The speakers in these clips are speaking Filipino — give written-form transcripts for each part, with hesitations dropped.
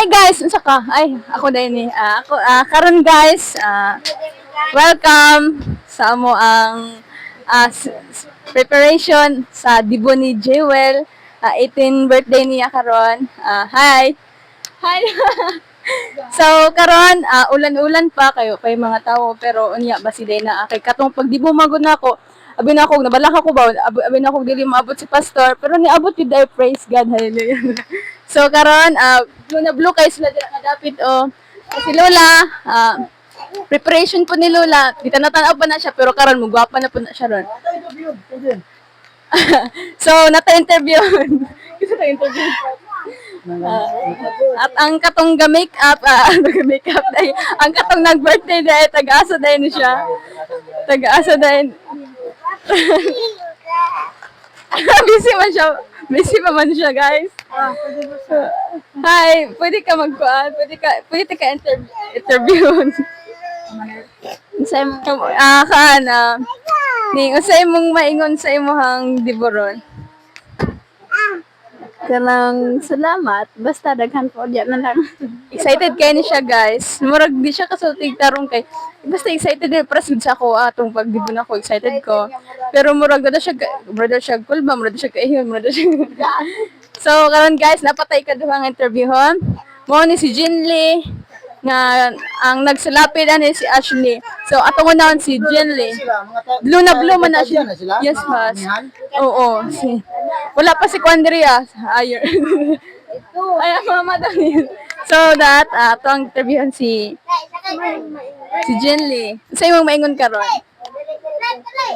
Hi guys, unsa ka? Ay, ako din ako karon guys, welcome sa amo ang preparation sa dibo ni Jewel. 18 birthday niya karon. Hi. Hi. So karon ulan-ulan pa kayo kay mga tao pero unya ba sila na kay katong pagdibo magud nako. Abi na ako nabalak ako ba abi na ako dili maabot si pastor pero niabot jud ay praise God, hallelujah. So karon blue kay sila dira kadapit si Lola preparation po ni Lola kita natanaw pa na siya pero karon mugwapa na po na siya ron. So nata interview kasi ta interview at ang katong ga-make up dahil ang katong nag-birthday dahil taga-asa dahil ni siya taga-asa dahil busy pa man siya guys. Hi, pwede ka magkuhan, pwede ka interview. Unsay mo unsay mong maingon sa imong diboron? Kanang salamat, basta daghan po diyan na lang. Excited kay ni siya guys. Murag di siya kasultig tarong kay basta excited din para sa ako atong pagdibon ako excited ko. Pero murag na siya kulba, murag siya kaiyon, murag siya. So karon guys, napatay ka duhang interviewon. Mo ni si Jinly nga ang nagsalapid ani si Ashley. So atong unahon si Jinly. Blue na blue man na siya. Yes, boss. Oo, si. Wala pa si Quandria. Ayer. Ay, mama daw yun. So that ato ang interviewon si Jinly. Sa imong maingon karon?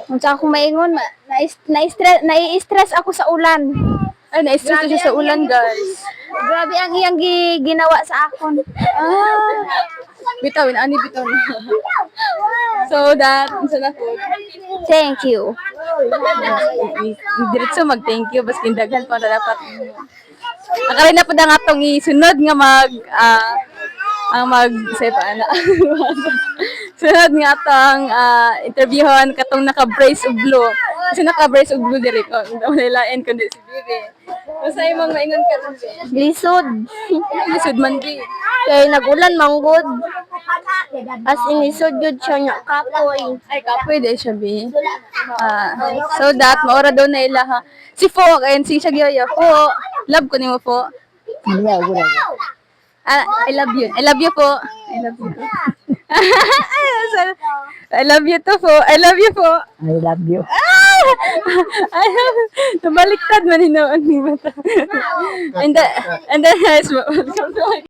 Unsa ako maingon, nai-stress ako sa ulan. Ay, na-stress na siya sa ulan, guys. Grabe ang iyang ginawa sa akon. Bitawin, ani bitawin. So that, unsa na po? Thank you. Diretso mag-thank you, bas kindaghan pa na dapat. Akala na po na nga itong isunod nga say pa na. Sunod nga itong interviewon katong naka-brace of blue. Kasi naka-brace of blue diri ko. Walain kundi si Bibi. Basta imong maingon ka ron, Bibi. Lisod. Lisod man, Bibi. Kay nagulan manggod. As in lisod jud siya nya kapoy. Ay, kapoy din siya, Bibi. So that, maura daw na ila ha. Si Fo, ayun, si Shagyoya. Fo, love ko ni mo, Fo. I love you. I love you po. I love you. I love you to po. I love you po. I love you. Tumaliktad man hinoon ni mata. And then, welcome to